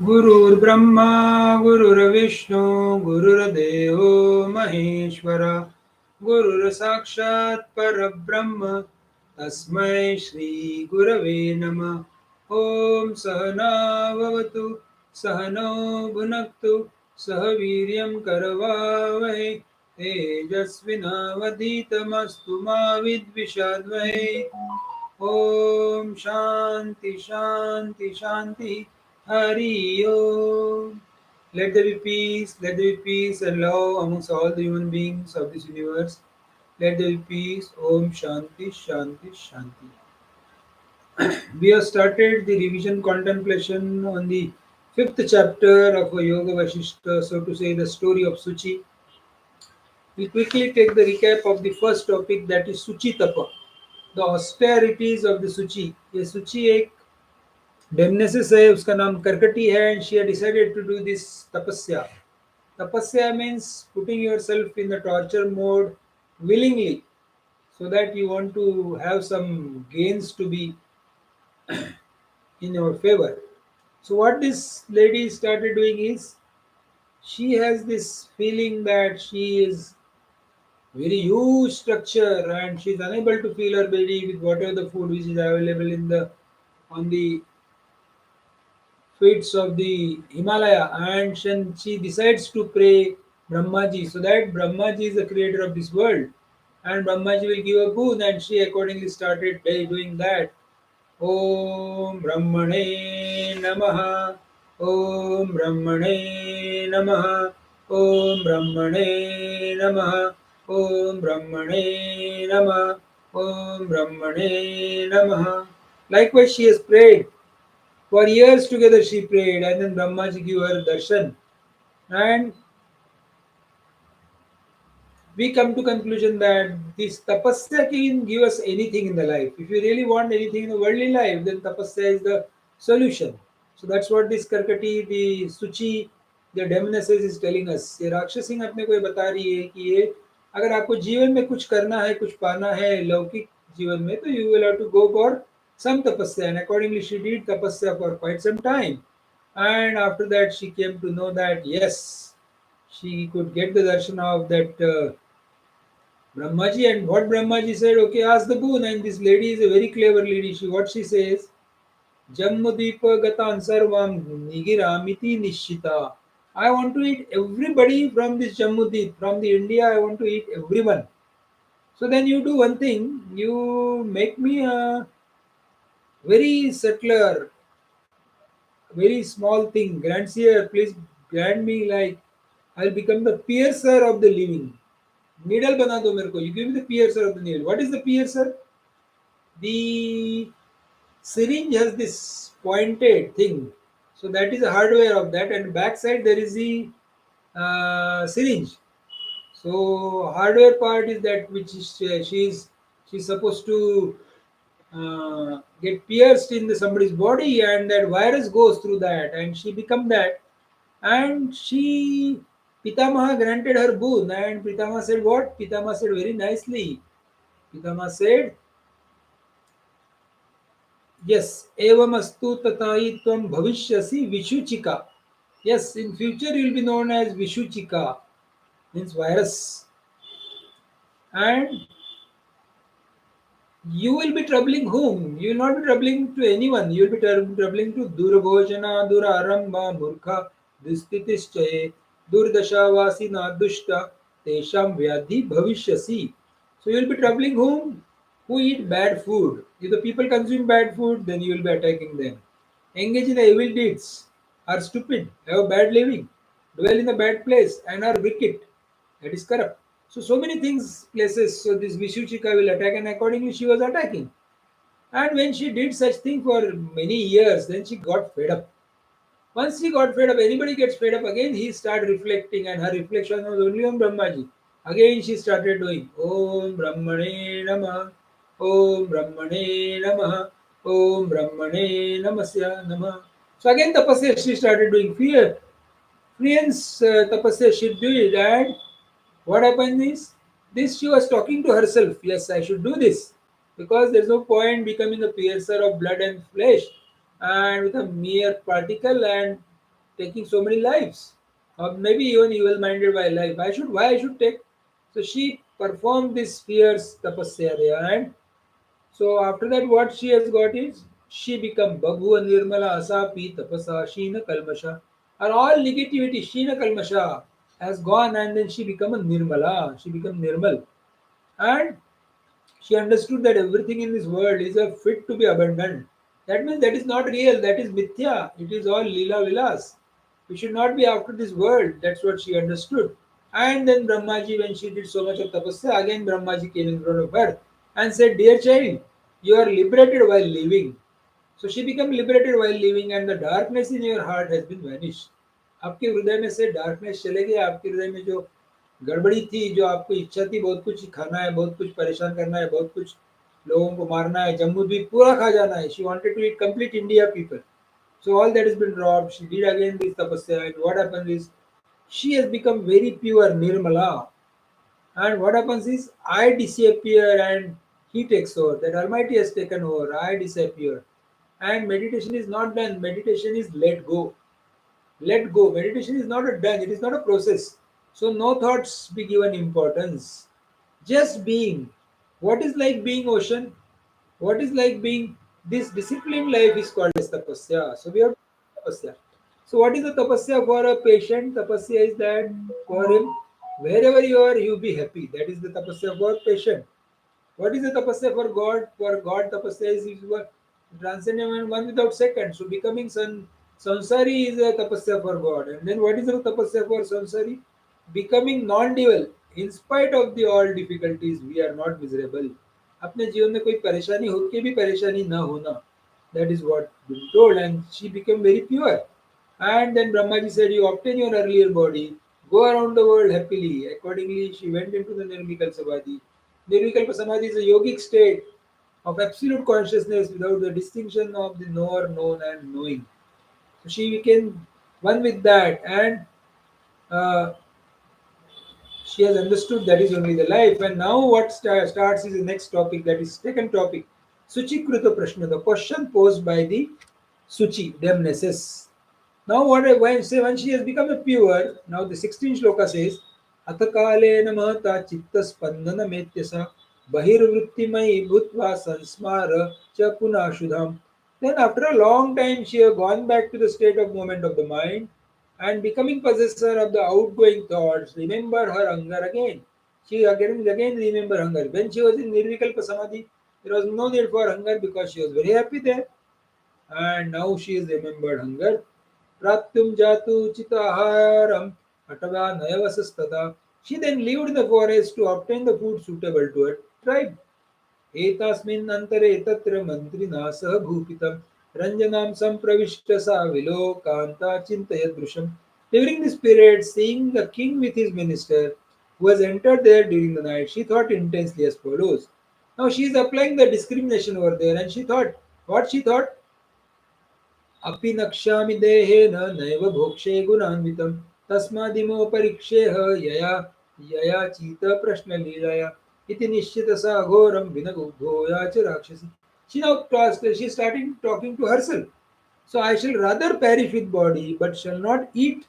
गुरुर्ब्रह्मा गुरुर्विष्णू गुरुर्देवो महेश्वर गुरुर्साक्षात् परब्रह्म तस्मै श्री गुरवे नमः। ओम सहनाववतु सहनौ भुनक्तु सह वीर्यं करवावहै तेजस्विनावधीतमस्तु मा विद्विषावहै। ओम शांति शांति शांति Hari Om. Let there be peace, let there be peace and love amongst all the human beings of this universe. Let there be peace. Om Shanti Shanti Shanti. We have started the revision contemplation on the fifth chapter of Yogavashitha, so to say, the story of Soochee. We quickly take the recap of the first topic, that is Soochee Tapa, the austerities of the Soochee. ये सूची एक डेमनेसिस है, उसका नाम करकटी है, and she had decided to do this tapasya. Tapasya means putting yourself in the torture mode willingly, so that you want to have some gains to be in your favor. So, what this lady started doing is, she has this feeling that she is very huge structure and she is unable to fill her belly with whatever the food which is available in the on the feats of the Himalaya, and she decides to pray Brahmaji, so that Brahmaji is the creator of this world and Brahmaji will give a boon, and she accordingly started doing that. Om Brahmane Namaha, Om Brahmane Namaha, Om Brahmane Namaha, Om Brahmane Namaha, Om Brahmane Namaha. Likewise, she has prayed for years together. She prayed, and then Brahmaji gave her darshan. And we come to conclusion that this tapasya can give us anything in the life. If you really want anything in the worldly life, then tapasya is the solution. So that's what this Karkati, the Suchi, the demonesses is telling us. ये राक्षसी अपने को ये बता रही है कि ये अगर आपको जीवन में कुछ करना है, कुछ पाना है लौकिक जीवन में, तो you will have to go for some tapasya. And accordingly she did tapasya for quite some time. And after that she came to know that yes, she could get the darshan of that Brahmaji. And what Brahmaji said, okay, ask the boon. And this lady is a very clever lady. What she says, Jammudipa gatan sarvam nigiramiti nishita. I want to eat everybody from this Jammudip, from the India. I want to eat everyone. So then you do one thing. You make me a very settler, very small thing. Grandseer, please grant me, like I'll become the piercer of the living. Needle बना दो मेरे को. You give me the piercer of the needle. What is the piercer? The syringe has this pointed thing, so that is the hardware of that, and backside there is the syringe. So hardware part is that which is she's supposed to get pierced in somebody's body, and that virus goes through that, and she become that, and she Pitamaha granted her boon, and Pitamaha said what? Pitamaha said very nicely. Pitamaha said, yes, evamastu tatai tvam bhavishyasi vishuchika. Yes, in future you will be known as Vishuchika, means virus. And you will be troubling whom? You will not be troubling to anyone. You will be troubling to Durabhojana, Duraramba, Murkha, Distitischye, Durdashavasina, Dushta, Tesham Vyadhi Bhavishyasi. So you will be troubling whom? Who eat bad food. If the people consume bad food, then you will be attacking them. Engage in the evil deeds, are stupid, have bad living, dwell in a bad place, and are wicked. That is corrupt. So many things, places. So this Vishuchika will attack, and accordingly she was attacking. And when she did such thing for many years, then she got fed up. Once he got fed up, anybody gets fed up again, he started reflecting, and her reflection was only on Brahmaji. Again, she started doing Om Brahmane Namah, Om Brahmane Namah, Om Brahmane Namasya Namah. So again, tapasya she started doing. Friends, tapasya she did, and what happened is, this she was talking to herself. Yes, I should do this because there's no point becoming a piercer of blood and flesh and with a mere particle, and taking so many lives, or maybe even evil-minded by life. Why I should take? So she performed this fierce tapasya there, and so after that, what she has got is she become Bhagwa Nirmala Asapi Tapasa Sheena Kalmasha. And all negativity, Sheena Kalmasha, has gone, and then she become a Nirmala. She become Nirmal. And she understood that everything in this world is a fit to be abandoned. That means that is not real, that is mithya. It is all lila vilas. We should not be after this world. That's what she understood. And then Brahmaji, when she did so much of tapasya, again Brahmaji came in front of her and said, "Dear child, you are liberated while living." So she became liberated while living, and the darkness in your heart has been vanished. आपके हृदय में से darkness चले गए. आपके हृदय में जो गड़बड़ी थी, जो आपको इच्छा थी बहुत कुछ खाना है, बहुत कुछ परेशान करना है, बहुत कुछ लोगों को मारना है, जम्मू द्वीप पूरा खा जाना है. She wanted to eat complete India people. So all that has been dropped. She did again this tapasya, and what happens is she has become very pure, nirmala. And what happens is I disappear and he takes over. That Almighty has taken over. I disappear. And meditation is not done. Meditation is let go. Let go. Meditation is not a done. It is not a process. So no thoughts be given importance. Just being. What is like being ocean? What is like being this disciplined life is called as tapasya. So we have tapasya. So what is the tapasya for a patient? Tapasya is that for him, wherever you are, you be happy. That is the tapasya for patient. What is the tapasya for God? For God, tapasya is transcendent one without second. So becoming sansari is a tapasya for God. And then what is the tapasya for sansari? Becoming non-dual. In spite of the all difficulties, we are not miserable. अपने जीवन में कोई परेशानी होके भी परेशानी ना होना. That is what been told, and she became very pure. And then Brahmaji said, "You obtain your earlier body, go around the world happily." Accordingly, she went into the Nirvikal Samadhi. Nirvikalpa Samadhi is a yogic state of absolute consciousness without the distinction of the knower, known, and knowing. So she became one with that, and uh, she has understood that is only the life. And now what starts is the next topic, that is second topic. Suchi Kruta Prashna, the question posed by the Suchi, Demnesses. Now what I when say when she has become a pure, now the 16th shloka says, Athakalena mahata chitta spandana metyasa bahirvrittimai bhutva sansmara cha punashudham. Then after a long time she has gone back to the state of moment of the mind and becoming possessor of the outgoing thoughts, remember her hunger again. She again remember hunger. When she was in Nirvikalpa Samadhi, there was no need for hunger because she was very happy there. And now she is remembered hunger. Pratyum jatu chitaharam atava nayavasastata. She then lived in the forest to obtain the food suitable to her tribe. एतास्मिन् अन्तरे तत्र मन्त्रिणा सह भूपितं रञ्जनां सम्प्रविष्ट सा विलोकान्ता चिन्तयदृशम्. During this period, seeing the king with his minister, who has entered there during the night, she thought intensely as follows. Now she is applying the discrimination over there, and she thought, what she thought? अपि नक्ष्यामि देहेन नैव भोक्ष्ये गुणान्वितं तस्मादिमो परीक्षेह यया यया चीत प्रश्नलीलया इति निश्चितसा घोरं विनगुभोया च राक्षसी. She now she starting talking to herself. So I shall rather perish with body, but shall not eat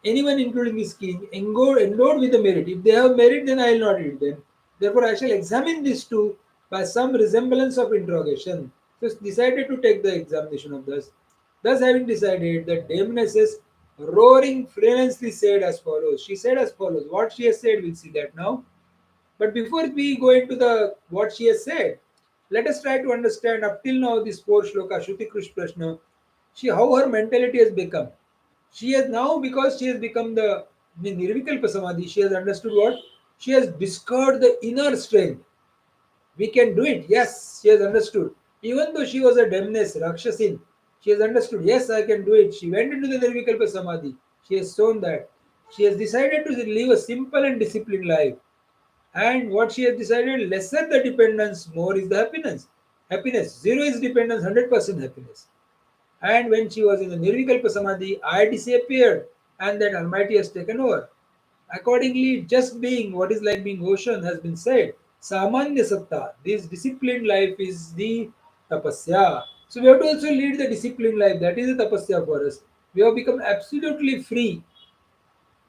anyone, including this king, endowed with the merit. If they have merit, then I will not eat them. Therefore, I shall examine these two by some resemblance of interrogation. So, decided to take the examination of this. Thus, having decided, that Dame Nessus, roaring frenzy, said as follows. She said as follows. What she has said, we'll see that now. But before we go into the what she has said, let us try to understand up till now this four shloka, Shruti Krush Prashna, how her mentality has become. She has now, because she has become the Nirvikalpa Samadhi, she has understood what? She has discovered the inner strength. We can do it. Yes, she has understood. Even though she was a demness, Rakshasin, she has understood. Yes, I can do it. She went into the Nirvikalpa Samadhi. She has shown that. She has decided to live a simple and disciplined life. And what she has decided, lesser the dependence, more is the happiness. Happiness. Zero is dependence, 100% happiness. And when she was in the Nirvikalpa Samadhi, I disappeared and that Almighty has taken over. Accordingly, just being what is like being ocean has been said. Samanya Satta, this disciplined life is the tapasya. So we have to also lead the disciplined life. That is the tapasya for us. We have become absolutely free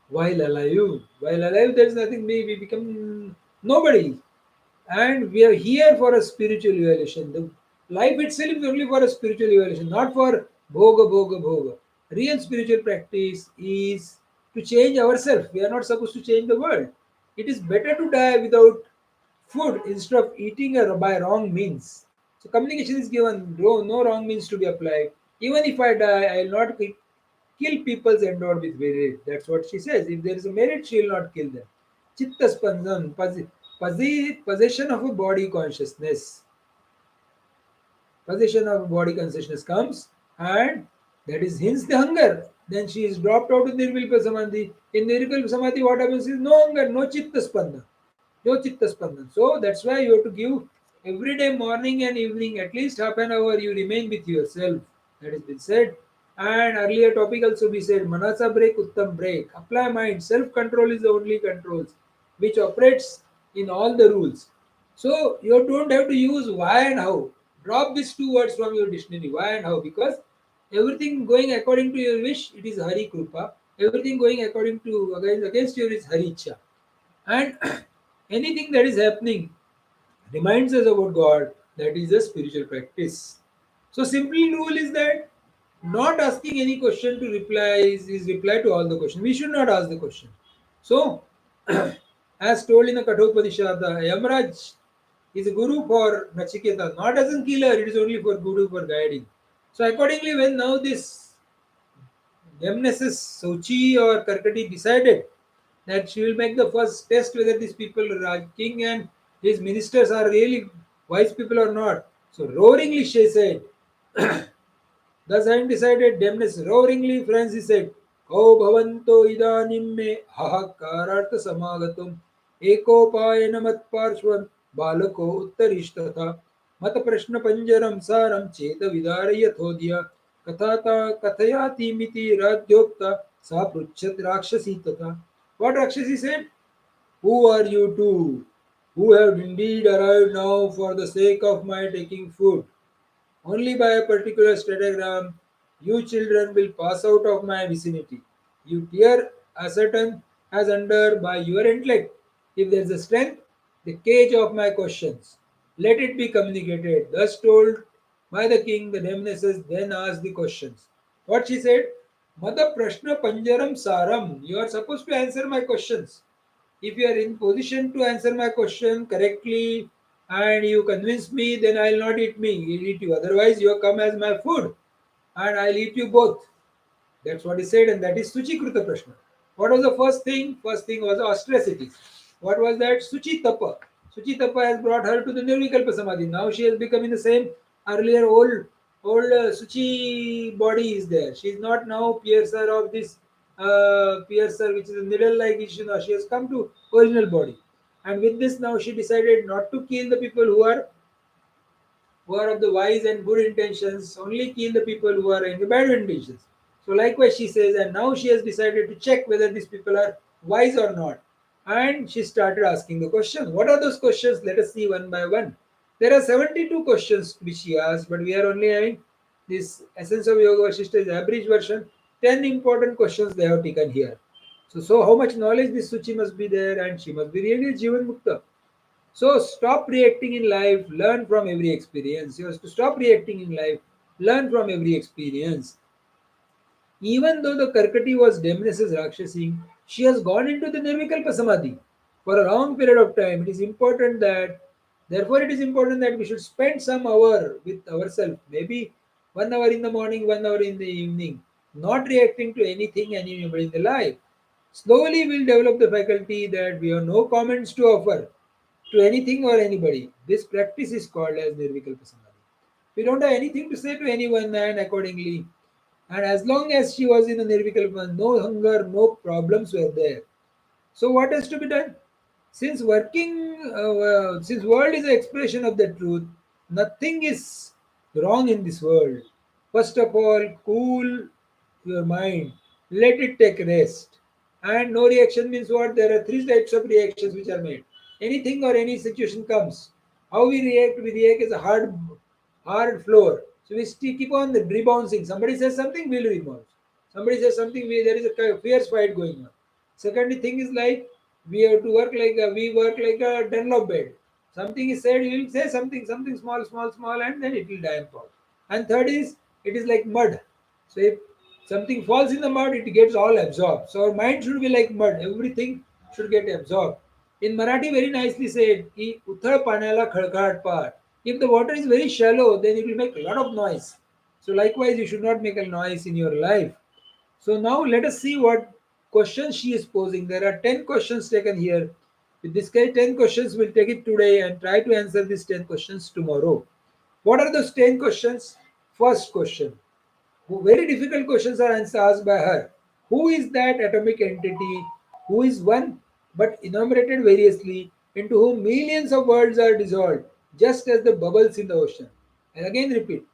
while alive. While alive, there is nothing. We become nobody. And we are here for a spiritual evolution. The life itself is only for a spiritual evolution, not for bhoga, bhoga, bhoga. Real spiritual practice is to change ourselves. We are not supposed to change the world. It is better to die without food instead of eating by wrong means. So communication is given, no wrong means to be applied. Even if I die, I will not kill people's endowed with merit. That's what she says. If there is a merit, she will not kill them. Chitta spandan, possession of a body consciousness. Possession of body consciousness comes, and that is hence the hunger. Then she is dropped out of Nirvilpa Samadhi. In Nirvilpa Samadhi, what happens is no hunger, no chitta spandan. No chitta spandan. So that's why you have to give every day, morning and evening, at least half an hour, you remain with yourself. That has been said. And earlier topic also we said, Manasa break, Uttam break. Apply mind. Self control is the only controls which operates in all the rules. So you don't have to use why and how. Drop these two words from your dictionary, why and how, because everything going according to your wish, it is Hari Krupa. Everything going according to against your is Hari Ichha. And anything that is happening reminds us about God, that is a spiritual practice. So simple rule is that not asking any question to reply is reply to all the questions. We should not ask the question. So as told in the Kathopadishad, the Yamraj is a guru for Nachiketa, not as a killer, it is only for guru for guiding. So accordingly, when now this Nemesis Soochee or Karkati decided that she will make the first test whether these people, Raj King and his ministers, are really wise people or not. So roaringly she said, thus having decided, Demnes roaringly, Francis said, Kau bhavanto idanim me hahakarartha samagatum ekopayana matparshvan balako uttarishtata mat prashna panjaram saram cheta vidarayathodya kathata kathayati miti radyokta sa pruchat rakshasi tata. What Rakshasi said? Who are you two who have indeed arrived now for the sake of my taking food? Only by a particular stratagram, you children will pass out of my vicinity. You tear ascertain as under by your intellect. If there is a strength, the cage of my questions. Let it be communicated. Thus told by the king, the Nemesis then asked the questions. What she said? Mata Prashna Panjaram Saram. You are supposed to answer my questions. If you are in position to answer my question correctly and you convince me, then I'll not eat me, I'll eat you. Otherwise, you come as my food and I'll eat you both. That's what he said, and that is Suchi Kruta Prashna. What was the first thing? First thing was austerity. What was that? Suchi Tapa. Suchi Tapa has brought her to the Nirvikalpa Samadhi. Now she has become in the same earlier old Suchi body is there. She is not now piercer of this piercer, which is a needle-like issue. Now she has come to original body. And with this, now she decided not to kill the people who are of the wise and good intentions, only kill the people who are in the bad intentions. So likewise she says, and now she has decided to check whether these people are wise or not. And she started asking the questions. What are those questions? Let us see one by one. There are 72 questions which she asked, but we are only having this Essence of Yoga Vasishtha is average version. 10 important questions they have taken here. So how much knowledge this Suchi must be there, and she must be really Jivan Mukta. So stop reacting in life, learn from every experience. You have to stop reacting in life, learn from every experience. Even though the Karkati was demoness as Rakshasi, she has gone into the Nirvikalpa Samadhi for a long period of time. Therefore, it is important that we should spend some hour with ourselves, maybe 1 hour in the morning, 1 hour in the evening, not reacting to anything, anybody in the life. Slowly, we'll develop the faculty that we have no comments to offer to anything or anybody. This practice is called as Nirvikalpa Samadhi. We don't have anything to say to anyone, and accordingly, and as long as she was in a Nirvikalpa, no hunger, no problems were there. So what has to be done? Since world is an expression of the truth, nothing is wrong in this world. First of all, cool your mind. Let it take rest. And no reaction means what? There are three types of reactions which are made. Anything or any situation comes. How we react as a hard floor. So we still keep on rebouncing. Somebody says something, we'll rebound. Somebody says something, there is a fierce fight going on. Second thing is like we have to work like we work like a Dunlop bed. Something is said, you will say something small, small, small, and then it will die out. And third is it is like mud. So if something falls in the mud, it gets all absorbed. So our mind should be like mud. Everything should get absorbed. In Marathi, very nicely said, की उथळ पाण्याला खळखळाट पार. If the water is very shallow, then it will make a lot of noise. So likewise, you should not make a noise in your life. So now let us see what questions she is posing. There are 10 questions taken here. With this case, 10 questions, we'll take it today and try to answer these 10 questions tomorrow. What are those 10 questions? First question. Very difficult questions are asked by her. Who is that atomic entity who is one but enumerated variously, into whom millions of worlds are dissolved, just as the bubbles in the ocean? And again repeat.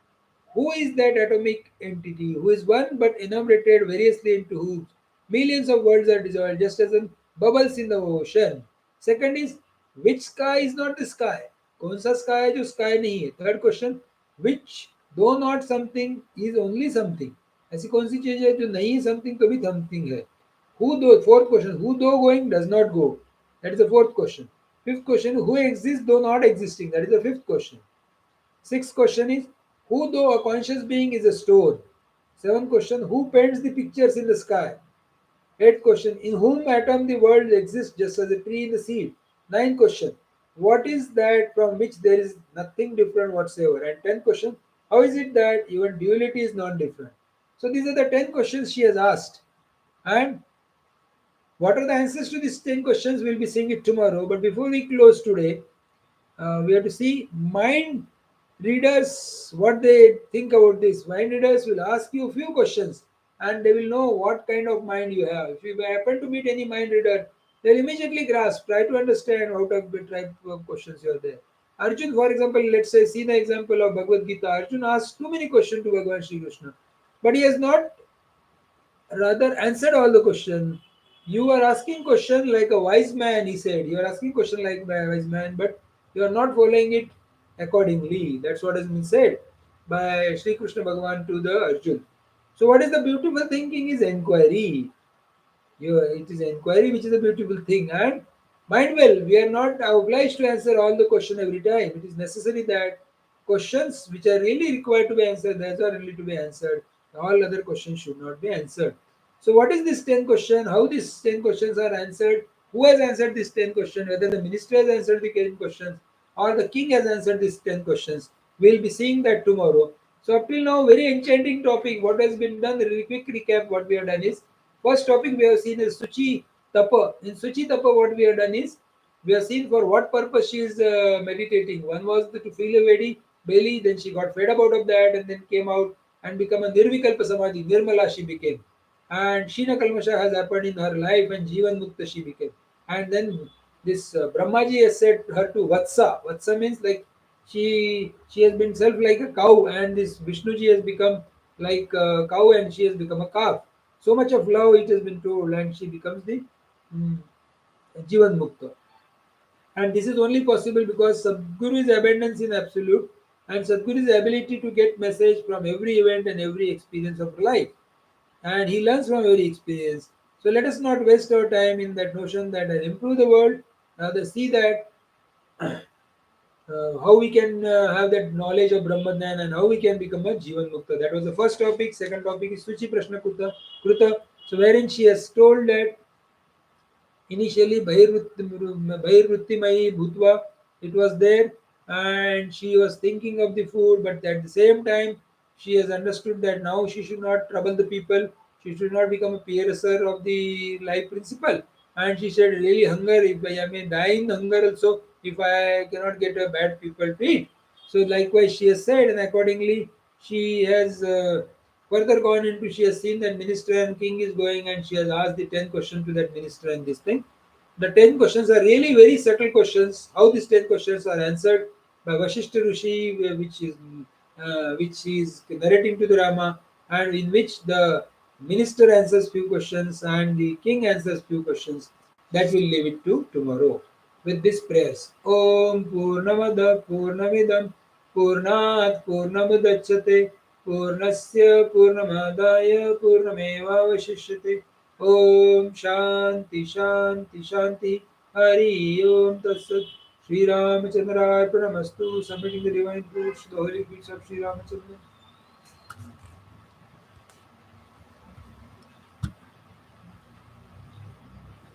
Who is that atomic entity who is one but enumerated variously into whom millions of worlds are dissolved, just as in bubbles in the ocean? Second is, which sky is not the sky? कौन सा sky है जो sky नहीं है? Third question, which though not something is only something? ऐसी कौन सी चीज है जो नहीं है something कभी something है? Who though, fourth question, who though going does not go? That is the fourth question. Fifth question, who exists though not existing? That is the fifth question. Sixth question is, who though a conscious being is a stone? Seventh question, who paints the pictures in the sky? Eighth question, in whom atom the world exists just as a tree in the seed? Ninth question, what is that from which there is nothing different whatsoever? And tenth question, how is it that even duality is non-different? So these are the 10 questions she has asked. And what are the answers to these 10 questions? We'll be seeing it tomorrow. But before we close today, we have to see mind readers what they think about this. Mind readers will ask you a few questions and they will know what kind of mind you have. If you happen to meet any mind reader, they'll immediately grasp, try to understand out of the type of questions you are there. Arjun, for example, let's say, see the example of Bhagavad Gita. Arjun asked too many questions to Bhagavan Sri Krishna, but he has not rather answered all the question. You are asking question like a wise man, he said. You are asking question like a wise man, but you are not following it accordingly. That's what has been said by Sri Krishna Bhagavan to the Arjun. So what is the beautiful thinking is inquiry. It is inquiry which is a beautiful thing. And mind well, we are not obliged to answer all the question every time. It is necessary that questions which are really required to be answered, those are really to be answered. All other questions should not be answered. So what is this 10 question? How these 10 questions are answered? Who has answered these 10 questions? Whether the minister has answered the 10 questions or the king has answered these 10 questions. We'll be seeing that tomorrow. So up till now, very enchanting topic. What has been done, the really quick recap, what we have done is, first topic we have seen is Soochee Tapa. In Soochee Tapa, what we have done is, we have seen for what purpose she is meditating. One was to feel a very belly, then she got fed up out of that and then came out and become a Nirvikalpa Samadhi. Nirmala she became. And Shina Kalmasha has happened in her life and Jivan Mukta she became. And then this Brahmaji has said her to Vatsa. Vatsa means like she has been self like a cow and this Vishnuji has become like a cow and she has become a calf. So much of love it has been told and she becomes the mm, Jivan Mukta. And this is only possible because Sadguru's abundance in absolute and Sadguru's ability to get message from every event and every experience of life. And he learns from every experience. So let us not waste our time in that notion that I'll improve the world. Rather see that how we can have that knowledge of Brahman and how we can become a Jivan Mukta. That was the first topic. Second topic is Suchi Prashna Kruta. So wherein she has told that initially Bhairvrittimayi Bhutva, it was there and she was thinking of the food, but at the same time, she has understood that now she should not trouble the people, she should not become a peresser of the life principle. And she said, really, hunger, if I may die in hunger also, if I cannot get a bad people to eat. So, likewise, she has said, and accordingly, she has further gone into, she has seen that minister and king is going, and she has asked the 10 questions to that minister and this thing. The 10 questions are really very subtle questions. How these 10 questions are answered by Vashishta Rishi, which is narrating to the Rama, and in which the minister answers few questions and the king answers few questions. That will leave it to tomorrow with these prayers. Om Purnamada Purnamidam Purnat Purnamudachyate पूर्णस्य पूर्णमादाय पूर्णमेवावशिष्यते। ओम शांति शांति शांति। हरि ओम तत्सत्। Sri Ramachandraarpanamastu. Submitting the divine fruits to the holy feet of Sri Ramachandra.